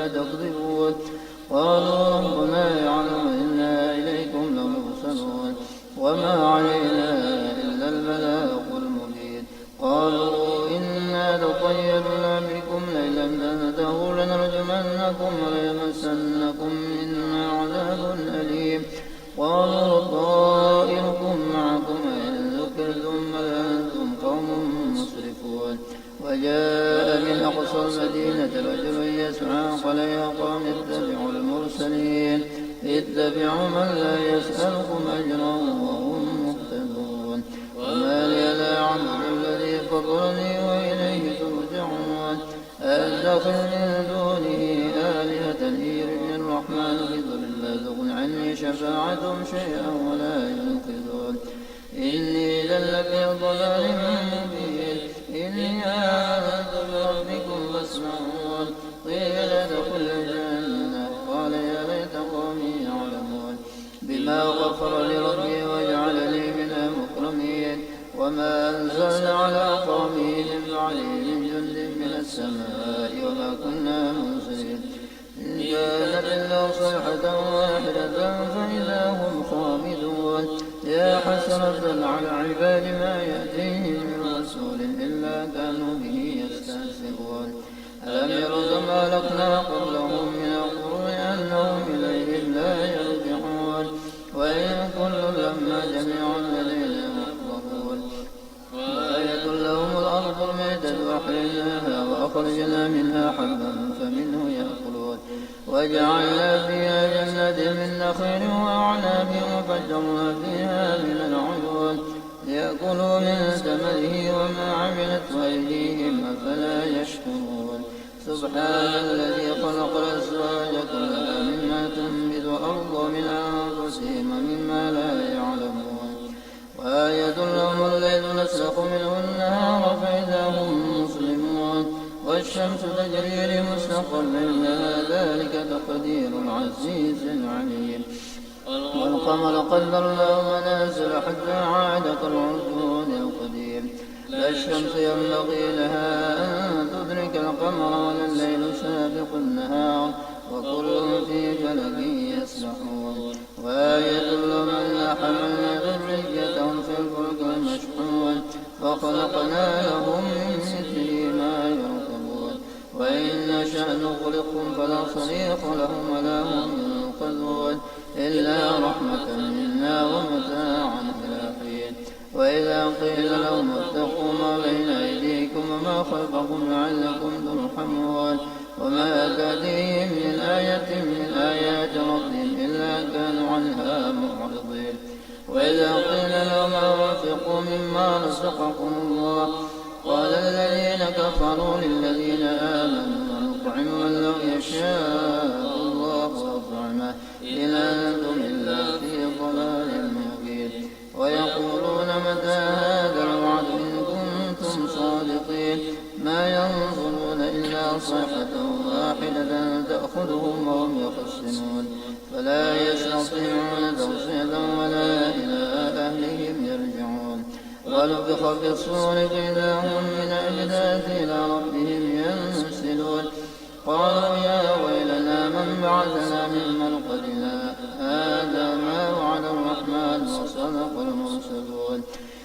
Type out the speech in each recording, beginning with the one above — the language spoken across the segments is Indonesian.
لا تكذبون. قالوا ربنا يعلم إنا إليكم لمرسلون وما علينا إلا البلاغ المبين. قالوا إنا لطيرنا بكم لئن لم تنتهوا لنرجمنكم وليمسنكم منا عذاب أليم. قالوا طائركم معكم إن ذكرتم بل أنتم قوم مسرفون. وجاء من أقصى المدينة رجل يسعى قال يا قوم اتبعوا المرسلين اتبعوا من لا يسألكم أجرا وهم مهتدون. وما لي لا أعبد الذي فطرني وإليه ترجعون. أتخذ من دونه آلهة إن يردني الرحمن بضر لا تغن عني شفاعتهم شيئا ولا ينقذون. إني لفي ضلال مبين. إني آمنت بربكم فاسمعون. قيل ادخل الجنة قال يا ليت قومي يعلمون بما غفر لي ربي وجعلني من المكرمين. وما أنزلنا على قومه من بعده من جند من السماء وما كنا منزلين. إن كانت إلا صيحة واحدة فإذا هم خامدون. يا حسرة على عباد ما يأتيهم من رسول إلا كانوا به يستهزئون. ألم يروا كما أهلكنا قبلهم من القرون أنهم إليهم لا يرجعون. وإن كل لما جميع لدينا محضرون. وآية لهم الأرض الميتة وأحييناها وأخرجنا منها حبا فمنه يأكلون. وجعلنا فيها جنات من نخيل وأعناب وفجرنا فيها من العيون ليأكلوا من ثمره وما عملت أيديهم أفلا يشكرون. سبحان الذي خلق الأزواج كلها مما تنبت الأرض من أنفسهم ومما لا يعلمون. وآية لهم الليل نسلخ منه النهار فإذا هم مسلمون. والشمس تجري لمستقر لها ذلك تقدير العزيز العليم. والقمر قدرناه منازل حتى عاد كالعرجون القديم. لا الشمس ينبغي لها أن تدرك القمر ولا الليل سابق النهار وكل في فلك يسبحون. وآية لهم أنا حملنا ذريتهم في الفلك المشحون فخلقنا لهم من مثله ما يركبون. وإن نشأ نغرقهم فلا صريخ لهم ولا هم ينقذون إلا رحمة منا ومتاعا إلى حين. وإذا قيل لهم اتقوا ما بين أيديكم وما خلفكم لعلكم ترحمون. وما تأتيهم من آية من آيات ربهم إلا كانوا عنها معرضين. وإذا قيل لهم أنفقوا مما رزقكم الله قال الذين كفروا للذين آمنوا نطعم من لو يشاء الله أطعمه إن أنتم إلا في ضلال مبين. ويقولون متى هذا الوعد إن كنتم صادقين. ما ينظرون إلا صيحة واحدة تأخذهم وهم يخصمون فلا يستطيعون توصية ولا إلى أهلهم يرجعون. ونفخ في الصور فإذا هم من أجداث إلى ربهم ينسلون. قالوا يا ويلنا من بعثنا من مرقدنا هذا ما وعد الرحمن وصدق المرسلون.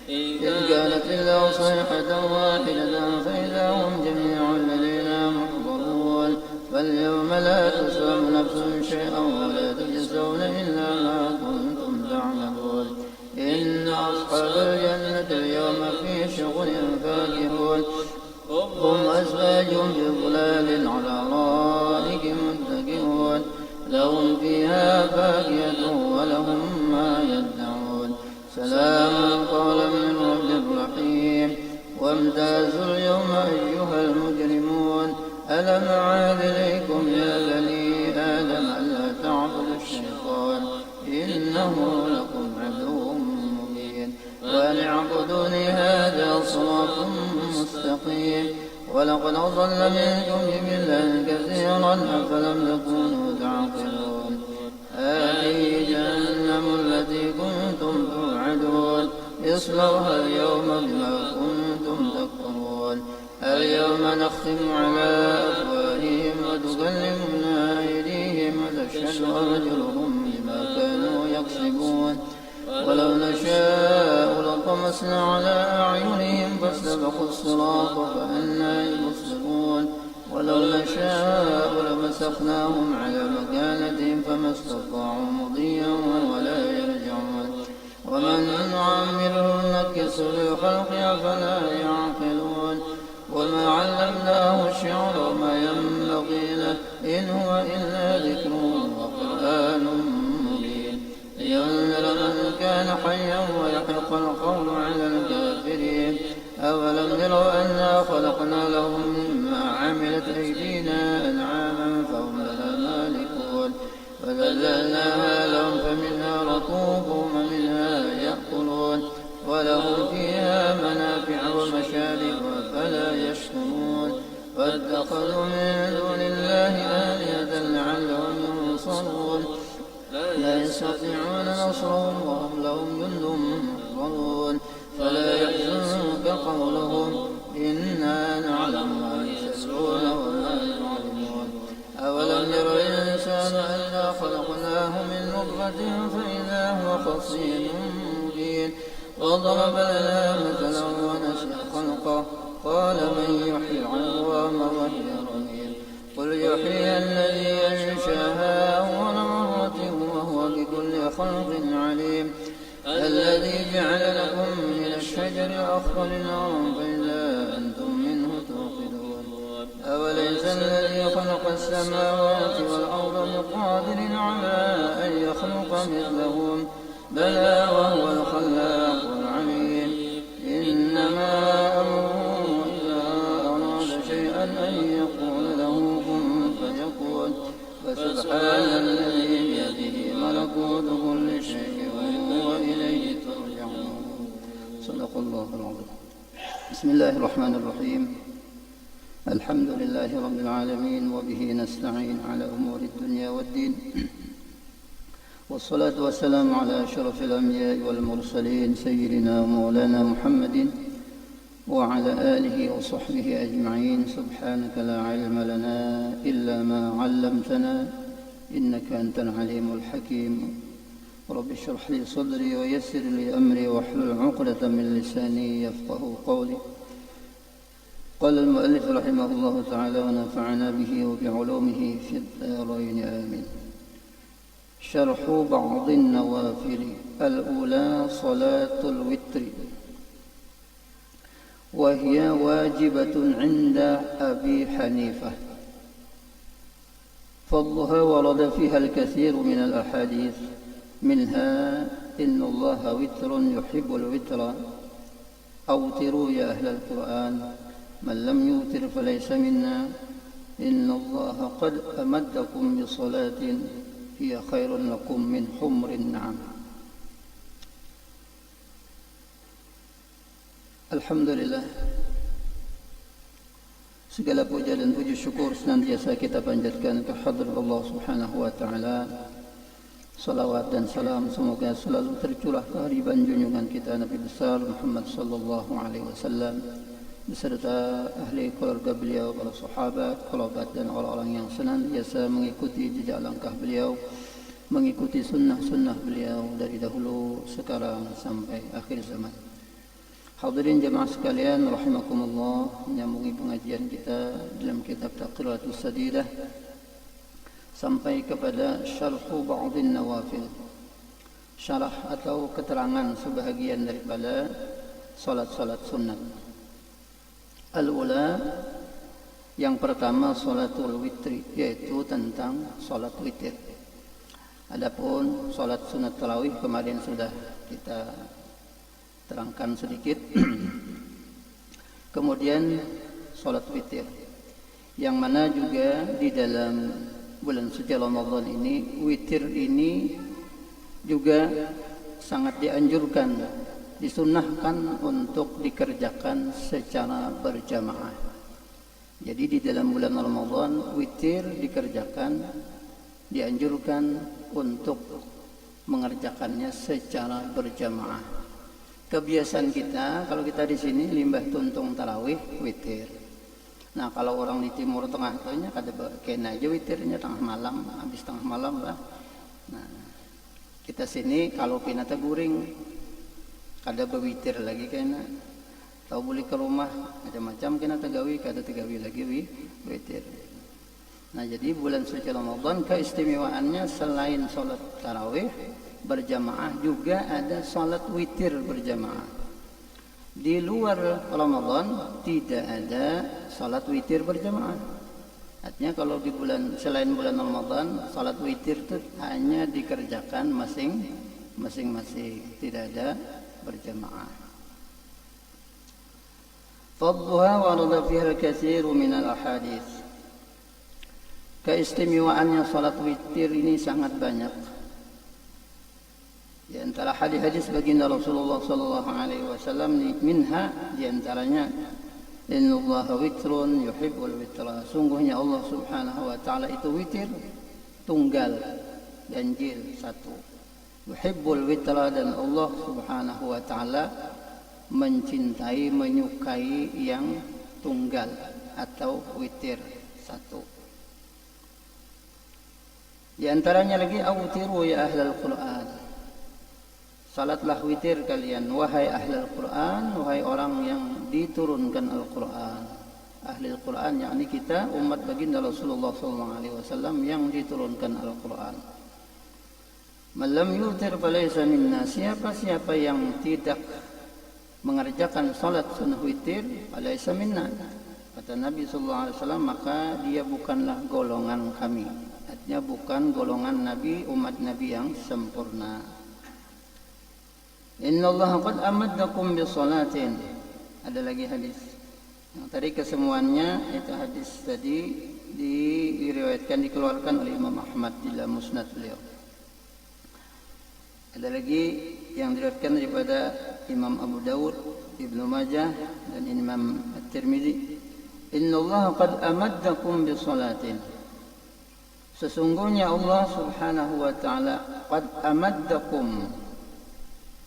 إن كانت إلا صيحة واحدة فإذا هم جميع لدينا محضرون. فاليوم لا تسلم نفس شيئا ولا تجزون إلا ما كنتم تعملون. إن أصحاب الجنة اليوم في شغل فاكهون. هم أزواج بظلال على رائك متكئون. لهم فيها فاكهة ولهم ما يدعون. سلام قولا من رب رحيم. وامتازوا اليوم أيها المجرمون. ألم أعهد إليكم يا بني آدم ألا تعبدوا الشيطان إنه لكم عدو مبين. وأن اعبدوني هذا صراط مستقيم. ولقد أضل منكم جبلا كثيرا أفلم تكونوا تعقلون. هذه جهنم التي كنتم توعدون اصلوها اليوم بما كنتم تكفرون. اليوم نختم على أفواههم وتكلمنا أرجلهم بما كانوا يكسبون ولو نشاء لطمسنا على أعينهم فاستبقوا الصراط فأنى يبصرون ولو نشاء لمسخناهم على مكانتهم فما استطاعوا مضيا ولا يرجعون ومن نعمره نكسه في الخلق أفلا يعقلون وما علمناه الشعر وما ينبغي له إن هو إلا ذكر وقرآن مبين لينذر من كان حيا ويحق القول على الكافرين أولم يروا أنا خلقنا لهم مما عملت أيدينا أنعاما فهم لها مالكون فذللناها لهم فمنها ركوبهم ومنها يأكلون ولهم فيها منافع ومشارب فلا يشكرون واتخذوا من دون الله آلهة لعلهم ينصرون لا يستطيعون نصرهم وهم لهم جند محضرون فلا يحزنك قولهم إنا نعلم ما يسرون وما يعلمون أولم ير الإنسان أنا خلقناه من نطفة فإذا هو خصيم مبين وضرب لنا مثلا ونسي خلقه قال من يحيي العظام وهي رميم قل يحيي الذي أنشاها أول مرة وهو بكل خلق عليم الذي جعل لكم من الشجر الأخضر نارا فإذا أنتم منه توقدون أوليس الذي خلق السماوات والأرض بقادر على أن يخلق مثلهم بلى وهو الخلاق العليم إنما أمره إذا أراد شيئا أن يقول له كن فيكون فسبحان الذي بيده ملكوت كل شيء وإليه ترجعون صدق الله العظيم. بسم الله الرحمن الرحيم. الحمد لله رب العالمين وبه نستعين على أمور الدنيا والدين والصلاة والسلام على أشرف الأنبياء والمرسلين سيدنا ومولانا محمد وعلى آله وصحبه أجمعين. سبحانك لا علم لنا إلا ما علمتنا إنك أنت العليم الحكيم. رب اشرح لي صدري ويسر لي أمري واحلل عقدة من لساني يفقه قولي. قال المؤلف رحمه الله تعالى ونفعنا به وبعلومه في الدارين آمين. شرح بعض النوافل. الأولى صلاة الوتر وهي واجبة عند أبي حنيفة. فضلها ورد فيها الكثير من الأحاديث منها إن الله وتر يحب الوتر أوتروا يا أهل القرآن من لم يوتر فليس منا إن الله قد أمدكم بصلاة هي خير لكم من حمر النعم. Alhamdulillah, segala puja dan puji syukur senantiasa kita panjatkan kehadrat Allah Subhanahu wa taala. Salawat dan salam semoga selalu tercurah ke hariban junjungan kita Nabi besar Muhammad sallallahu alaihi wasallam beserta ahli keluarga beliau, para sahabat, kerabat dan orang-orang yang senantiasa mengikuti jejak langkah beliau, mengikuti sunnah-sunnah beliau dari dahulu sekarang sampai akhir zaman. Hadirin jemaah sekalian rahimakumullah, menyambungi pengajian kita dalam kitab Taqriratus Sadidah sampai kepada syarhu ba'dhin nawafil, syarah atau keterangan sebahagian daripada salat-salat sunat. Al-ula, yang pertama salatul witri, yaitu tentang salat witir. Adapun salat sunat tarawih kemarin sudah kita terangkan sedikit. Kemudian salat witir, yang mana juga di dalam bulan suci Ramadan ini, witir ini juga sangat dianjurkan, disunnahkan untuk dikerjakan secara berjamaah. Jadi di dalam bulan Ramadan witir dikerjakan, dianjurkan untuk mengerjakannya secara berjamaah. Kebiasaan kita, kalau kita di sini limbah tuntung tarawih witir. Nah, kalau orang di Timur Tengah tuhnya kada kena aja witirnya tengah malam, habis tengah malam lah Nah, kita sini kalau pinata guring kada bewitir lagi kena tahu beli ke rumah macam-macam kena tegawi kada tegawi lagi witir. Nah, jadi bulan suci Ramadan keistimewaannya selain sholat tarawih berjamaah juga ada sholat witir berjamaah. Di luar Ramadan tidak ada sholat witir berjamaah. Artinya kalau di selain bulan Ramadan, sholat witir itu hanya dikerjakan masing-masing, tidak ada berjamaah. Fadluha warada fiha al-katsiru min al-ahadits. Keistimewaannya sholat witir ini sangat banyak. Di antara hadis-hadis baginda Rasulullah sallallahu alaihi wasallam minha di antaranya innallaha witrun yuhibbul witra. Sungguhnya Allah Subhanahu wa taala itu witir tunggal ganjil satu. Yuhibbul witra dan Allah Subhanahu wa taala mencintai menyukai yang tunggal atau witir satu. Di antaranya lagi awtiru ya ahlal Quran. Salatlah witir kalian wahai ahli Al-Quran, wahai orang yang diturunkan Al-Quran. Ahli Al-Quran yakni kita umat baginda Rasulullah SAW yang diturunkan Al-Quran. Man lam yutir falaysa minna. Siapa yang tidak mengerjakan salat sunnah witir falaysa minna, kata Nabi SAW, maka dia bukanlah golongan kami. Artinya bukan golongan Nabi, umat Nabi yang sempurna. Innallaha qad amaddakum bisalatin. Ada lagi hadis. Yang tadi kesemuanya itu hadis tadi dikeluarkan oleh Imam Ahmad di dalam Musnad beliau. Ada lagi yang diriwayatkan daripada Imam Abu Dawud, Ibnu Majah dan Imam At-Tirmidzi. Innallaha qad amaddakum bisalatin. Sesungguhnya Allah Subhanahu wa taala qad amaddakum.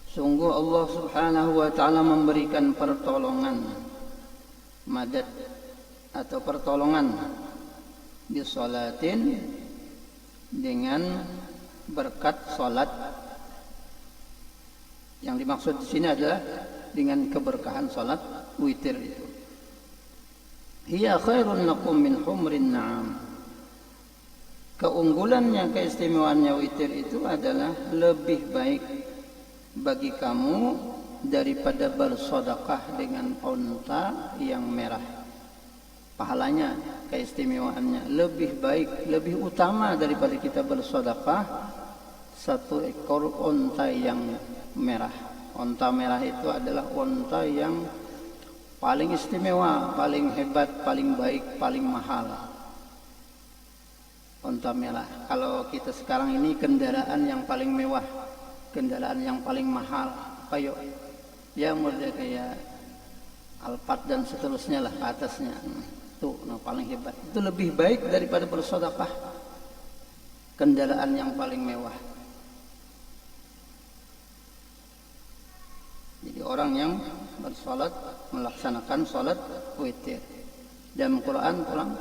Sungguh Allah Subhanahu wa taala memberikan pertolongan, madad atau pertolongan di salatin dengan berkat salat. Yang dimaksud di sini adalah dengan keberkahan salat witir itu. Hiya khairun lakum min humrin na'am. Keunggulannya, keistimewaannya witir itu adalah lebih baik bagi kamu daripada bersedekah dengan unta yang merah. Pahalanya, keistimewaannya lebih baik, lebih utama daripada kita bersedekah satu ekor unta yang merah. Unta merah itu adalah unta yang paling istimewa, paling hebat, paling baik, paling mahal. Unta merah. Kalau kita sekarang ini kendaraan yang paling mewah, kendaraan yang paling mahal, kayak ya model kayak Alphard dan seterusnya lah ke atasnya. Itu paling hebat. Itu lebih baik daripada bersedekah kendaraan yang paling mewah. Jadi orang yang bersalat melaksanakan salat witir. Dalam Quran pulang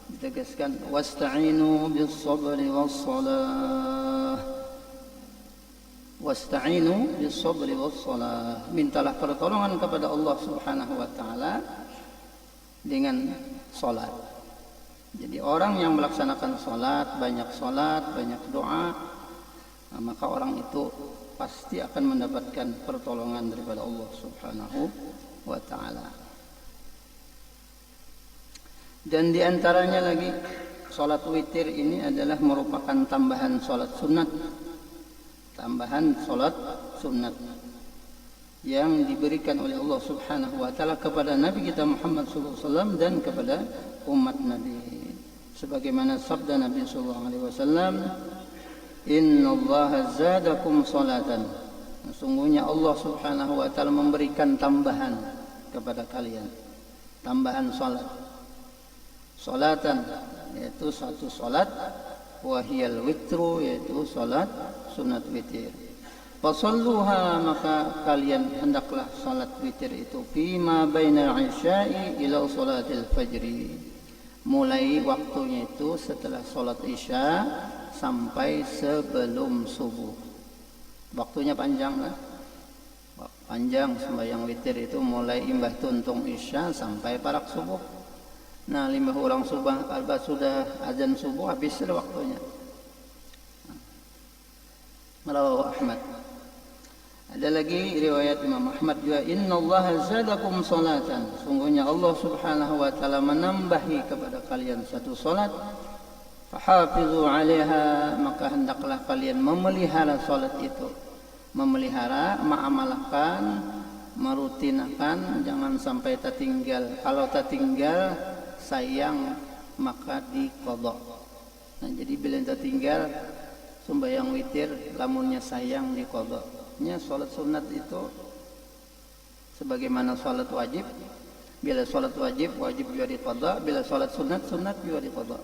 ditegaskan wasta'inu bis-sabri was-salah. Wasta'inu bis-sabri was-salah. Mintalah pertolongan kepada Allah Subhanahu wa taala dengan salat. Jadi orang yang melaksanakan salat, banyak doa, maka orang itu pasti akan mendapatkan pertolongan daripada Allah Subhanahu wa taala. Dan di antaranya lagi salat witir ini adalah merupakan tambahan salat sunat. Tambahan salat sunat yang diberikan oleh Allah Subhanahu wa taala kepada Nabi kita Muhammad sallallahu alaihi wasallam dan kepada umat Nabi. Sebagaimana sabda Nabi sallallahu alaihi wasallam, "Innallaha zadakum salatan." Sesungguhnya Allah Subhanahu wa taala memberikan tambahan kepada kalian. Tambahan salat. Salatan yaitu satu salat, wa hiyal witru yaitu salat sunat witir. Fasalluha, maka kalian hendaklah salat witir itu fima bainal isya'i ila salatil fajri, mulai waktunya itu setelah sholat isya sampai sebelum subuh. Waktunya panjang lah, panjang. Sembahyang witir itu mulai imbah tuntung isya sampai parak subuh. Nah, 5 orang sudah azan subuh, habis waktunya. Rawahu Ahmad. Ada lagi riwayat Imam Ahmad juga, innallaha zadakum salatan, sungguhnya Allah Subhanahu wa taala menambahi kepada kalian satu salat, fahafizu 'alaiha, maka hendaklah kalian memelihara salat itu. Memelihara, mengamalkan, merutinakan, jangan sampai tertinggal. Kalau tertinggal sayang maka diqadha. Nah, jadi bila tertinggal sembahyang witir lamunnya sayang diqadha. Salat sunat itu sebagaimana salat wajib. Bila salat wajib, wajib juga diqadha. Bila salat sunat, sunat juga diqadha.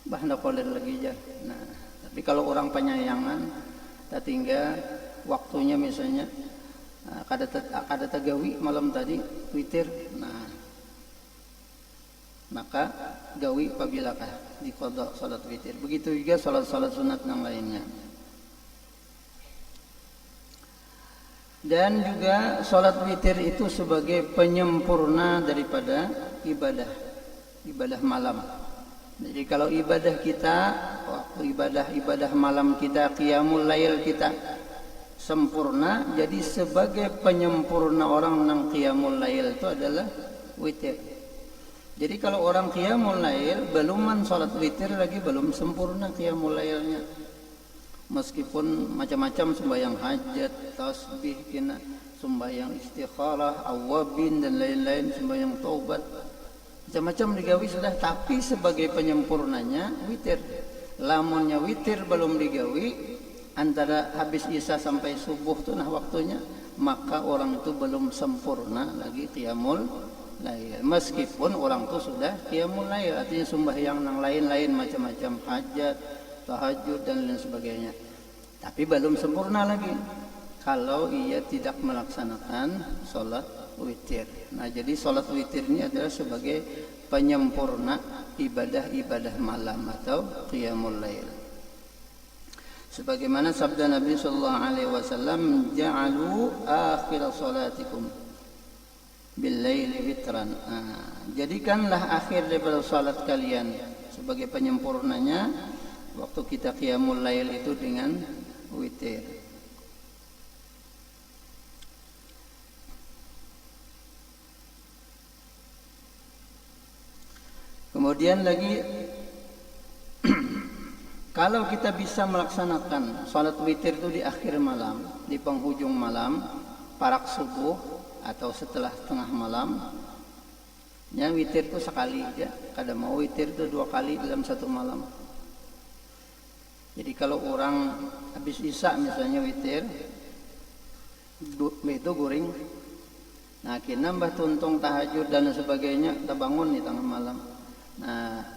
Bahna qolir lagi aja. Nah, tapi kalau orang penyayangan tertinggal waktunya misalnya kada tagawi malam tadi witir, nah maka gawi apabilakah diqadha salat witir. Begitu juga salat-salat sunat yang lainnya. Dan juga salat witir itu sebagai penyempurna daripada ibadah malam. Jadi kalau ibadah kita, waktu ibadah malam kita, qiyamul lail kita sempurna, jadi sebagai penyempurna orang yang qiyamul lail itu adalah witir. Jadi kalau orang qiyamul lail beluman salat witir lagi belum sempurna qiyamul lailnya. Meskipun macam-macam sembahyang hajat, tasbih, sembahyang istikharah, awabin dan lain-lain, sembahyang taubat, macam-macam digawi sudah, tapi sebagai penyempurnanya witir. Lamunnya witir belum digawi, antara habis isya sampai subuh itu nah waktunya, maka orang itu belum sempurna lagi qiyamul lail. Meskipun orang itu sudah qiyamul lail, artinya sembahyang yang lain-lain macam-macam, hajat, tahajud dan lain sebagainya, tapi belum sempurna lagi kalau ia tidak melaksanakan sholat witir. Nah, jadi sholat witir ini adalah sebagai penyempurna ibadah malam atau qiyamul lail. Sebagaimana sabda Nabi sallallahu alaihi wasallam, ja'alu akhir salatikum bil laili witran. Jadikanlah akhir daripada salat kalian sebagai penyempurnanya waktu kita qiyamul lail itu dengan witir. Kemudian lagi kalau kita bisa melaksanakan salat witir itu di akhir malam, di penghujung malam, parak subuh atau setelah tengah malam, ya witir itu sekali aja. Kada mau witir itu 2 kali dalam satu malam. Jadi kalau orang habis isya misalnya witir itu guring, nah kita nambah tuntung tahajud dan sebagainya, kita bangun di tengah malam, nah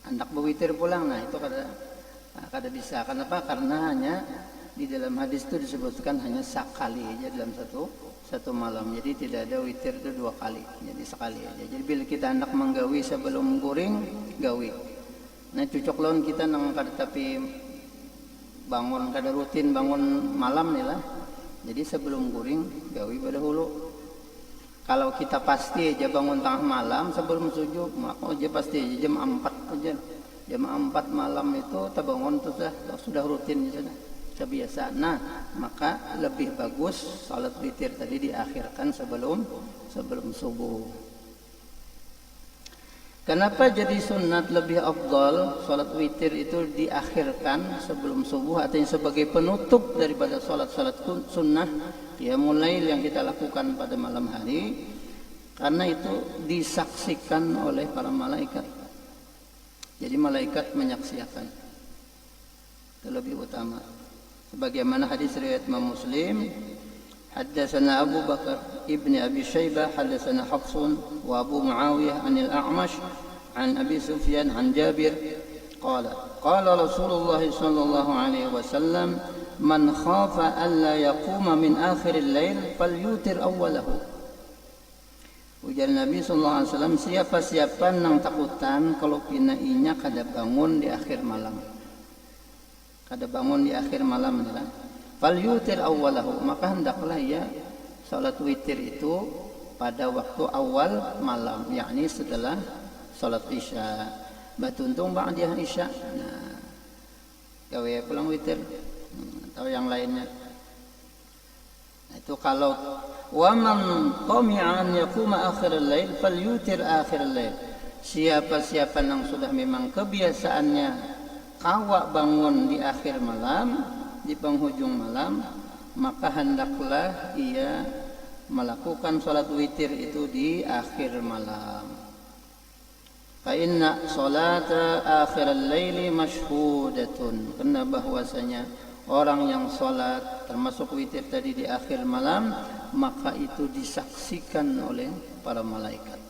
hendak berwitir pulang, nah itu kada bisa. Kenapa? Karena hanya di dalam hadis itu disebutkan hanya sekali aja dalam satu malam. Jadi tidak ada witir itu 2 kali, jadi sekali aja. Jadi bila kita hendak menggawi sebelum guring, gawi. Nah, cocok lawan kita nang kada tapi bangun kada rutin bangun malam nih lah. Jadi sebelum guring gawi pada hulu. Kalau kita pasti aja bangun tengah malam sebelum subuh, maka aja pasti aja jam 4 aja. Jam 4 malam itu terbangun tuh sudah rutin sudah biasa. Nah, maka lebih bagus salat witir tadi diakhirkan sebelum subuh. Kenapa jadi sunat lebih afdal salat witir itu diakhirkan sebelum subuh, artinya sebagai penutup daripada salat-salat sunnah qiyamul lail yang kita lakukan pada malam hari? Karena itu disaksikan oleh para malaikat. Jadi malaikat menyaksikan. Itu lebih utama. Sebagaimana hadis riwayat Imam Muslim, حدثنا أبو بكر ابن أبي شيبة حدثنا حفص وأبو معاوية عن الأعمش عن أبي سفيان عن جابر قال قال رسول الله صلى الله عليه وسلم من خاف ألا يقوم من آخر الليل فليوتر أوله Ujar Nabi sallallahu alaihi wasallam, siapa-siapa nang takutan kalau pina inya kada bangun di akhir malam. Kada bangun di akhir malam adalah fal yutir awwalahu, maka hendaklah ia salat witir itu pada waktu awal malam, yakni setelah salat Isya. Batuntung ba'da Isya. Nah, gawe pulang witir atau yang lainnya. Nah, itu kalau wa man tami'a an yaquma akhir al-lail falyutir akhir al-lail. Siapa-siapa yang sudah memang kebiasaannya kawa bangun di akhir malam, di penghujung malam, maka hendaklah ia melakukan salat witir itu di akhir malam. Fa inna salata akhir al-laili mashhudatun, karena bahwasanya orang yang salat termasuk witir tadi di akhir malam, maka itu disaksikan oleh para malaikat.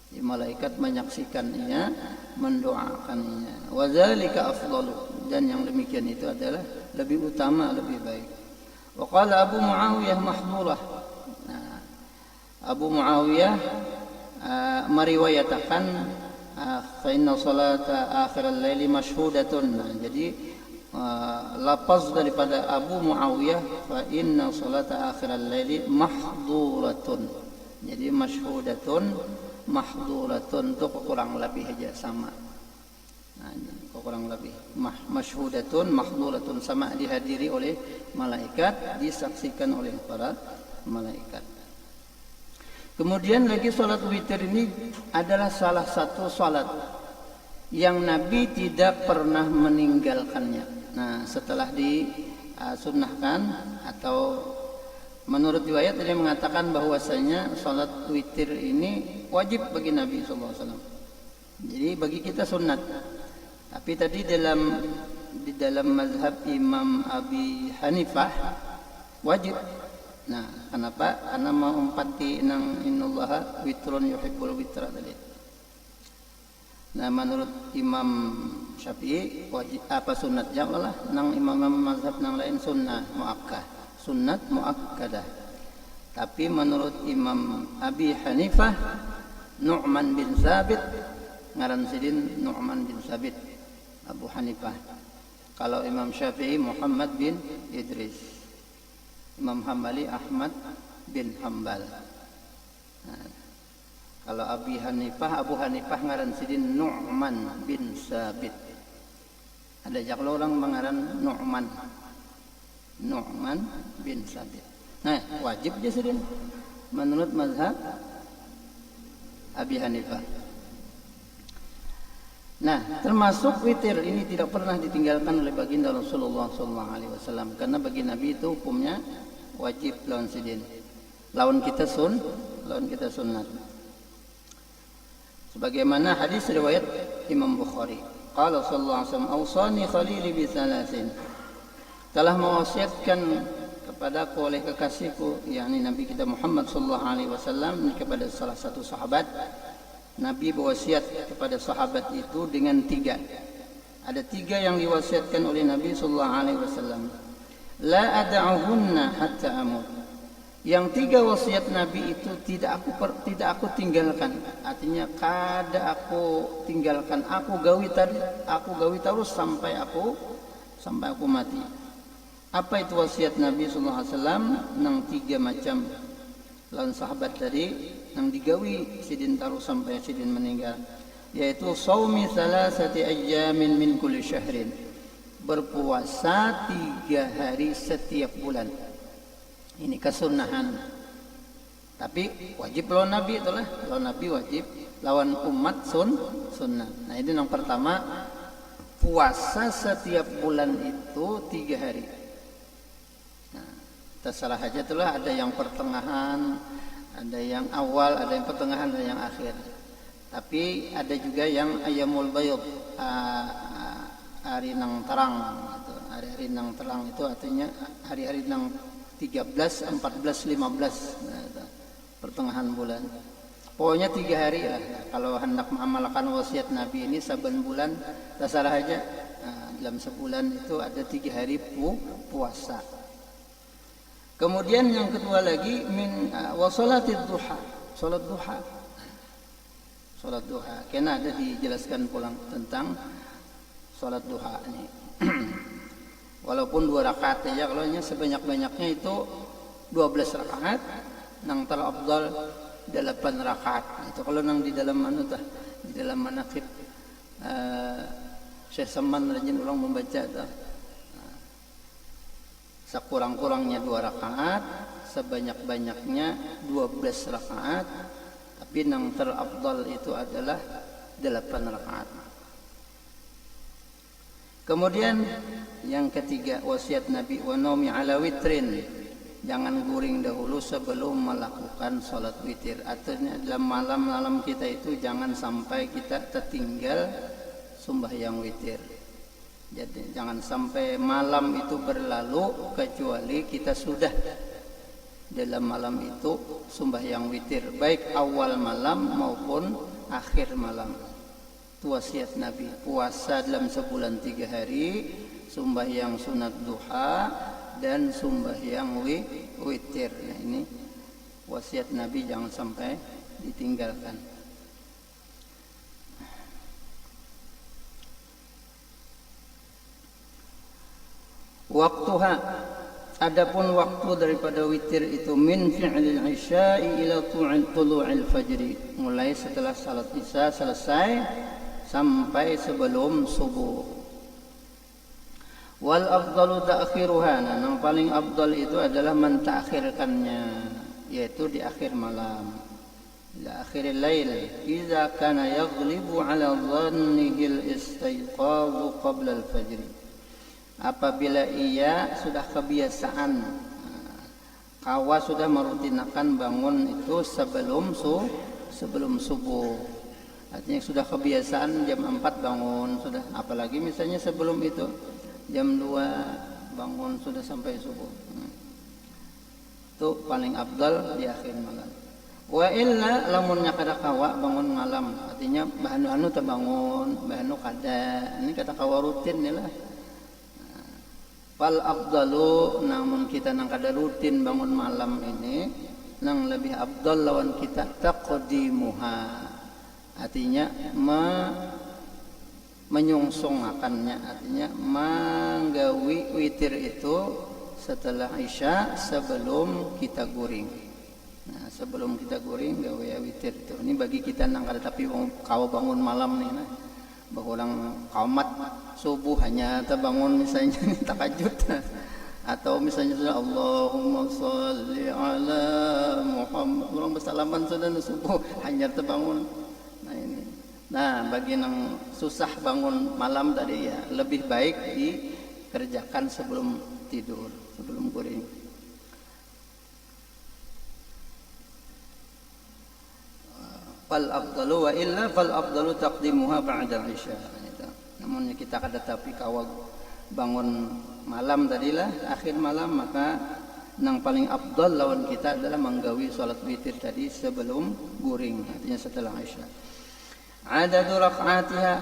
Di malaikat menyaksikannya, mendoakannya. Wa dzalika afdalu, dan yang demikian itu adalah lebih utama, lebih baik. Wa qala Abu Muawiyah mahmulah. Nah, Abu Muawiyah meriwayatkan fa inna salata akhir al-laili mashhudatun. Nah, jadi lafaz daripada Abu Muawiyah fa inna salata akhir al-laili mahduratun. Jadi mashhudatun, mahduratun itu kurang lebih aja sama. Nah, kurang lebih mashhudatun, mahduratun sama, dihadiri oleh malaikat, disaksikan oleh para malaikat. Kemudian lagi salat witir ini adalah salah satu salat yang Nabi tidak pernah meninggalkannya. Nah, setelah disunnahkan atau menurut riwayat dia mengatakan bahwasanya salat witir ini wajib bagi Nabi SAW. Jadi bagi kita sunat. Tapi tadi di dalam mazhab Imam Abi Hanifah wajib. Nah, kenapa? Karena mengumpati nang innallaha witrun yuhibbul witra tadi. Nah, menurut Imam Syafi'i wajib apa sunatnya lah, nang imam mazhab nang lain sunnah muakkad, sunnat muakkadah. Tapi menurut Imam Abi Hanifah Nu'man bin Sabit, ngaran sidin Nu'man bin Sabit Abu Hanifah. Kalau Imam Syafi'i Muhammad bin Idris. Imam Hambali Ahmad bin Hambal. Nah, kalau Abu Hanifah ngaran sidin Nu'man bin Sabit. Ada jaklo orang mengaran Nu'man bin Sabit. Nah, wajib je sidin menurut mazhab Abi Hanifah. Nah, termasuk witir ini tidak pernah ditinggalkan oleh baginda Rasulullah SAW, karena bagi Nabi itu hukumnya wajib lawan sidin. Lawan kita sunnat. Sebagaimana hadis riwayat Imam Bukhari. Qala sallallahu alaihi wasallam, "Awsani khalili bi thalathin." Telah mewasiatkan kepadaku oleh kekasihku, yakni Nabi kita Muhammad sallallahu alaihi wasallam, kepada salah satu sahabat. Nabi berwasiat kepada sahabat itu dengan 3. Ada 3 yang diwasiatkan oleh Nabi sallallahu alaihi wasallam. La ad'uhunna hatta amut. Yang 3 wasiat Nabi itu tidak aku tinggalkan. Artinya kada aku tinggalkan, aku gawi terus sampai aku mati. Apa itu wasiat Nabi sallallahu alaihi wasallam? Nang 3 macam lawan sahabat tadi yang digawi sidin taruh sampai sidin meninggal, yaitu saumi salasati ayyamin min kulli syahrin, berpuasa 3 hari setiap bulan. Ini kesunahan, tapi wajib lawan Nabi, itulah lawan Nabi wajib, lawan umat sunnah. Nah, ini yang pertama, puasa setiap bulan itu 3 hari. Nah, terserah aja, itulah ada yang pertengahan, ada yang awal, ada yang pertengahan, ada yang akhir. Tapi ada juga yang ayyamul bayd, hari nang terang. Hari-hari nang terang itu artinya hari-hari nang 13, 14, 15, nah, pertengahan bulan. Pokoknya 3 hari lah. Kalau hendak mengamalkan wasiat Nabi ini saben bulan, terserah aja. Nah, dalam sebulan itu ada 3 hari puasa. Kemudian yang kedua lagi min wasolatid duha, salat duha. Salat duha. Karena ada dijelaskan pulang tentang salat duha ini. Walaupun 2 rakaat ya, kalau sebanyak-banyaknya itu 12 rakaat, nang terafdal 8 rakaat. Itu kalau nang di dalam di dalam manaqib Syekh Saman rajin orang membaca tuh. Sekurang-kurangnya 2 rakaat, sebanyak-banyaknya 12 rakaat, tapi yang terafdal itu adalah 8 rakaat. Kemudian yang ketiga, wasiat Nabi, wa naumi ala witrin, jangan guring dahulu sebelum melakukan salat witir. Artinya dalam malam-malam kita itu jangan sampai kita tertinggal sembahyang witir. Jadi jangan sampai malam itu berlalu kecuali kita sudah dalam malam itu sembahyang witir, baik awal malam maupun akhir malam. Itu wasiat Nabi. Puasa dalam sebulan 3 hari, sembahyang sunat duha dan sembahyang witir. Nah, ini wasiat Nabi, jangan sampai ditinggalkan. Waktuha, adapun waktu daripada witir itu min fi'lil isya'i ila tulu'il fajri, mulai setelah salat isya selesai sampai sebelum subuh. Wal afdalu ta'khiruha, yang paling afdal itu adalah mentakhirkannya, yaitu di akhir malam, ila akhiril lail, idza kana yaghlibu ala dhannihi al-istayqadhu qabla al-fajr. Apabila ia sudah kebiasaan, kawa sudah merutinakan bangun itu sebelum subuh. Artinya sudah kebiasaan jam 4 bangun sudah, apalagi misalnya sebelum itu jam 2 bangun sudah sampai subuh. Itu paling afdal di akhir malam. Wa illa lamunnya kada kawa bangun malam, artinya bahanu terbangun, bahanu kada. Ini kata kawa rutin ni lah. Fal afdalu, namun kita nang kada rutin bangun malam ini, nang lebih afdal lawan kita taqdimuha. Artinya menyungsungkannya, artinya menggawi witir itu setelah isya sebelum kita guring. Nah, sebelum kita guring gawe witir itu. Ini bagi kita nang kada tapi kau bangun malam nih, nah. Bahwa orang qamat subuh hanya terbangun misalnya tahajud, atau misalnya sudah Allahumma sholli ala Muhammad, orang bersalaman sudah subuh hanya terbangun. Nah, bagi yang susah bangun malam tadi ya, lebih baik dikerjakan sebelum tidur, sebelum guring. Fal afdalu wa illa fal afdalu taqdimuha ba'da isya. Namun kita kada tapi kawag bangun malam tadilah akhir malam, maka yang paling afdal lawan kita adalah menggawi salat witir tadi sebelum guring, artinya setelah isya. Adadu rakaatiha,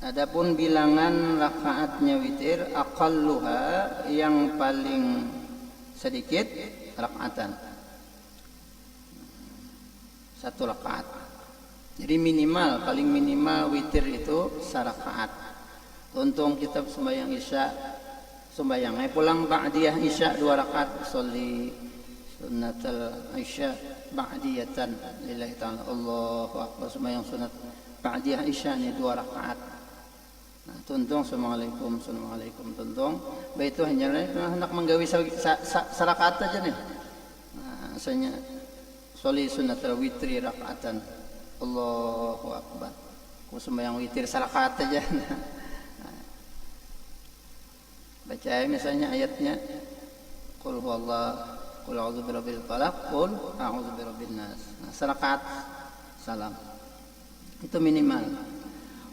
adapun bilangan rakaatnya witir, aqalluha, yang paling sedikit rakaatan, 1 rakaat. Jadi minimal, paling minimal witir itu 1 rakaat. Untung kita sembahyang isya, sembahyangnya pulang ba'diyah isya 2 rakaat, sholli sunnatul isya ba'diyatan lillahi ta'ala, Allahu akbar, sembahyang sunat ba'diyah isya ni 2 rakaat. Nah, tuntung assalamualaikum tuntung. Baik itu hanya hendak menggawi serakaat aja nih. Nah, asalnya sholli sunnatul witri rakaatan, Allahu akbar. Ku sembahyang witir serakaat aja. Nah, baca misalnya ayatnya qul huwallahu, qul a'udzu birabbil falaq, qul a'udzu birabbin nas. Nah, serakaat salam. Itu minimal.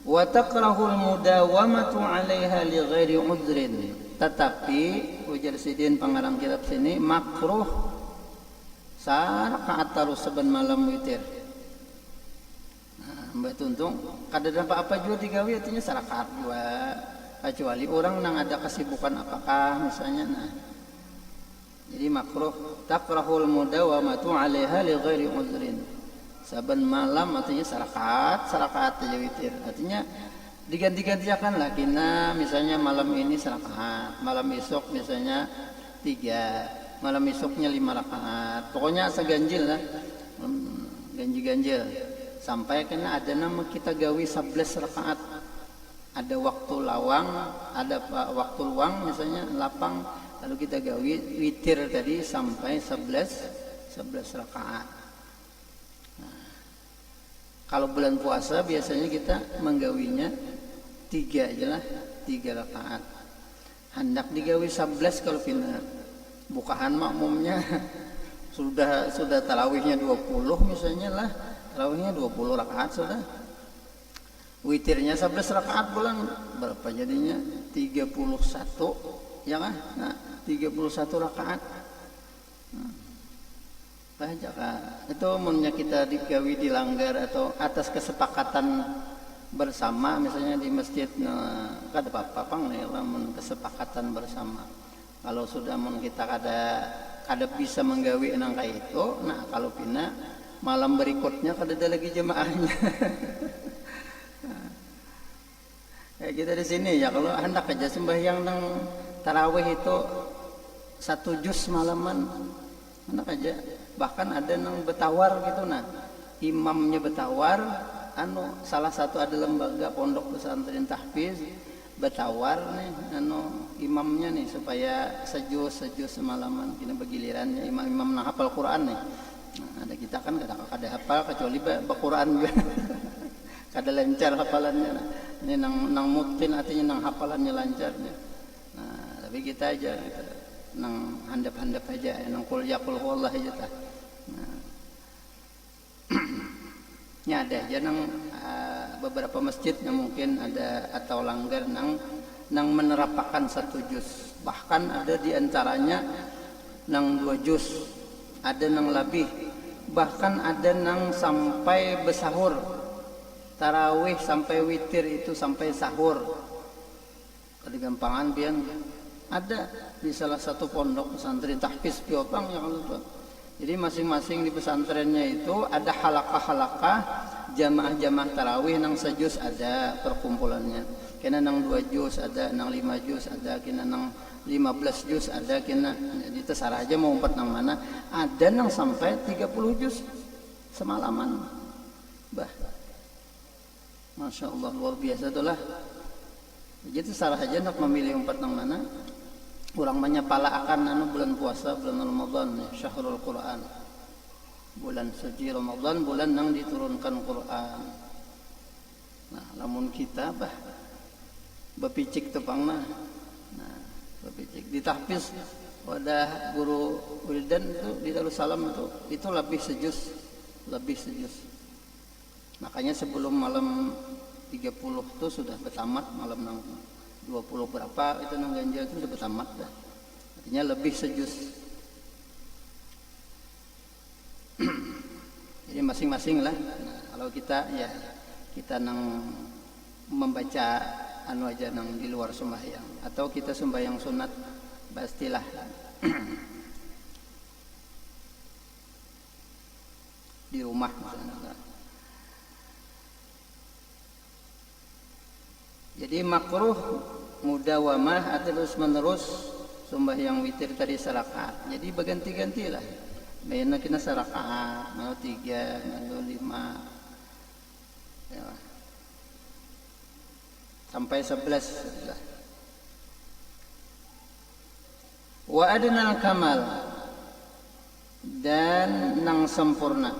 Wa taqrahul mudawamatu 'alaiha li ghairi udhrin. Tetapi ujar sidin pengarang kitab sini makruh sarakaat terus saben malam witir. Nah, mbak tuntung kada ada apa-apa juga digawe, artinya sarakaat juga, kecuali orang nang ada kesibukan apakah misalnya. Nah, Jadi makruh takrahul mudawamatu 'alaiha li ghairi uzrin. Saban malam artinya sarakaat aja witir. Artinya diganti-gantikan lah kina misalnya malam ini sarakaat, malam esok misalnya 3, malam esoknya 5 rakaat. Pokoknya seganjil lah. Ganjil-ganjil sampai kena ada nama kita gawi 11 rakaat. Ada waktu lawang, ada waktu luang misalnya lapang, lalu kita gawi witir tadi sampai 11 rakaat. Kalau bulan puasa biasanya kita menggawinya 3 aja lah, 3 rakaat. Hendak digawi 11 kalau pina bukahan makmumnya sudah tarawihnya 20 misalnya lah, tarawihnya 20 rakaat sudah. Witirnya 11 rakaat bulan berapa jadinya? 31 ya kan? Nah, 31 rakaat. Banyak itu umumnya kita digawi dilanggar atau atas kesepakatan bersama misalnya di masjid kada apa-apa pang kesepakatan bersama. Kalau sudah kita kada bisa menggawi nang kayak itu, nah kalau pina malam berikutnya kada ada lagi jemaahnya. Kayak kita di sini ya kalau hendak aja sembahyang nang tarawih itu 1 juz malaman hendak aja. Bahkan ada nang betawar gitu nah, imamnya betawar, salah satu ada lembaga pondok pesantren tahfiz betawar nih, imamnya nih supaya sejus semalaman kena begilirannya imam nang hafal Quran nih. Nah, ada kita kan kada hafal kecuali Quran juga. Kada lancar hafalannya. Nah. Ini nang mutqin artinya nang hafalannya lancar. Nah, tapi kita aja gitu. Nang handap-handap aja, nang qul huwallah aja tah. Nah. Ini ada aja nang beberapa masjid yang mungkin ada atau langgar nang menerapkan 1 juz. Bahkan ada di antaranya nang 2 juz, ada nang lebih, bahkan ada nang sampai besahur. Tarawih sampai witir itu sampai sahur. Kada gampangan pian. Ada di salah satu pondok pesantren tahfiz Piopang yang kalau jadi masing-masing di pesantrennya itu ada halaqah jamaah tarawih nang sejus ada perkumpulannya. Kena nang 2 juz ada, nang 5 juz ada, kena nang 15 juz ada, kena di terserah aja mau umpat nang mana. Ada nang sampai 30 juz semalaman. Masya Allah luar biasa itulah. Jadi terserah aja nak memilih umpat nang mana. Kurang banyak pala akan bulan puasa, bulan Ramadan, syahrul Quran. Bulan suci Ramadan, bulan yang diturunkan Quran. Nah, lamun kita bepicik tepang nah. Bepicik di tahfiz wadah guru Wildan itu di Darussalam itu lebih sejus. Makanya sebelum malam 30 itu sudah bertamat malam nang 20 berapa itu nang ganjil itu sudah tamat dah. Artinya lebih sejus. Jadi masing-masing lah. Nah, kalau kita nang membaca aja nang di luar sembahyang atau kita sembahyang sunat pastilah. Di rumah misalnya. Jadi makruh mudawamah terus menerus sembahyang witir tadi sarakaat. Jadi berganti-gantilah. Bayana kena sarakaat, mau 3, mau 5. Ya. Sampai 11 lah. Wa adnal kamal dan nang sempurna.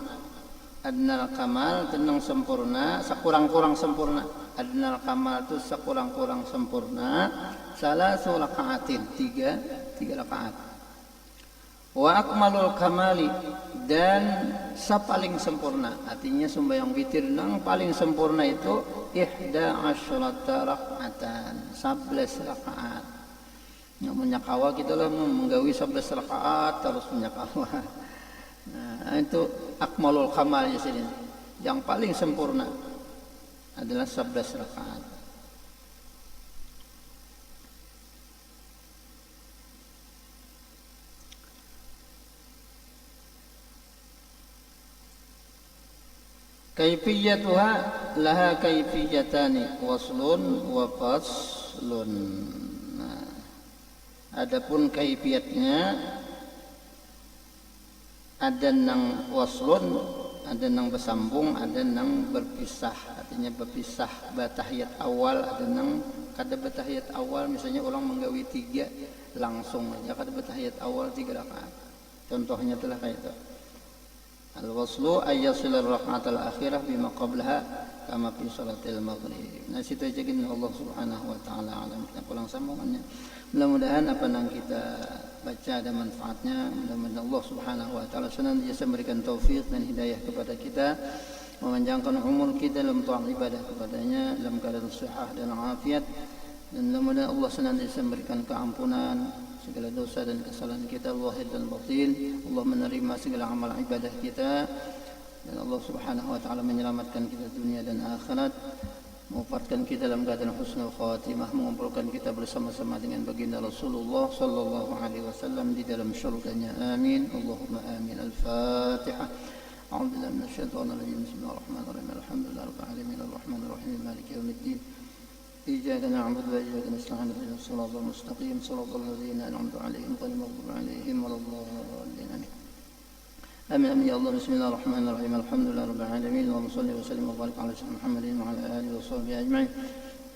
Adnal kamal dan nang sempurna, sekurang-kurang sempurna. Adnal kamal itu sekurang-kurang sempurna. Salasu raka'atin, 3 rakaat. Wa akmalul kamali dan sepaling sempurna. Artinya sembahyang witir yang paling sempurna itu 11 raka'atan, 11 rakaat. Yang menyakawa kita lah menggawi 11 rakaat terus menyakawa. Nah, itu akmalul kamal di sini. Yang paling sempurna adalah 11 rakaat. Kaifiyatuha laha kaifiyatani waslun wa faslun. Nah, adapun kaifiyatnya ada nang waslun, ada nang bersambung, ada nang berpisah. Artinya berpisah batahiyat awal, ada nang kada batahiyat awal. Misalnya orang menggawi 3 langsung aja kada batahiyat awal 3 rakaat. Contohnya telah kayak itu. Al-waslu ayyasil ar-raka'at al-akhirah bima qablaha kama fi salatil maghrib. Nah, situ aja gini Allah Subhanahu wa taala alam. Kita pulang sambungannya. Mudah-mudahan apa yang kita baca ada manfaatnya. Mudah-mudahan Allah Subhanahu wa taala senantiasa memberikan taufik dan hidayah kepada kita, memanjangkan umur kita dalam taat ibadah kepadanya dalam keadaan sehat dan afiat. Dan mudah-mudahan Allah senantiasa memberikan keampunan segala dosa dan kesalahan kita zahir dan batin. Allah menerima segala amal ibadah kita, dan Allah Subhanahu wa taala menyelamatkan kita dunia dan akhirat, mewafatkan kita dalam keadaan husnul khatimah, mengumpulkan kita bersama-sama dengan baginda Rasulullah sallallahu alaihi wasallam di dalam syurganya. Amin. Allahumma amin. Al-Fatihah. A'udzu billahi minasyaitonir rajim. Bismillahirrahmanirrahim. Alhamdulillahi rabbil alamin arrahmanir rahim maliki yaumiddin. إياك نعبد وإياك نستعين اهدنا الصراط المستقيم صراط الذين أنعمت عليهم غير المغضوب عليهم ولا الضالين آمين آمين يا الله. بسم الله الرحمن الرحيم الحمد لله رب العالمين اللهم صل وسلم وبارك على سيدنا محمد وعلى آله وصحبه أجمعين.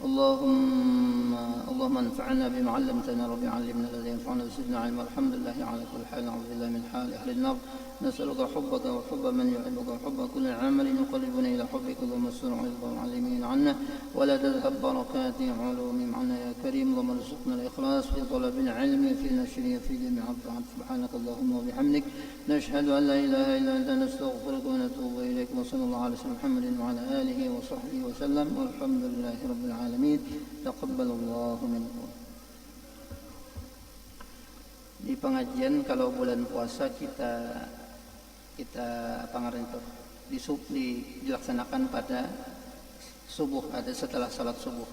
اللهم انفعنا بما علمتنا رب علمنا الذي ينفعنا وزدنا علما. الحمد لله على كل حال. نعوذ بالله من حال أهل النار. نسألك حبك وحب من يحبك وحب كل عمل يقربنا إلى حبك. اللهم استر عيوب العالمين عنا ولا تذهب بركات علومهم عنا يا كريم. اللهم ارزقنا الإخلاص في طلب العلم في نشره في جميع الطاعات. سبحانك اللهم وبحمدك نشهد أن لا إله إلا أنت نستغفرك ونتوب إليك. وصلى الله على سيدنا محمد وعلى آله وصحبه وسلم والحمد لله رب العالمين. تقبل الله منكم. Di pengajian kalau bulan puasa kita apa ngaran itu dilaksanakan pada subuh, ada setelah salat subuh.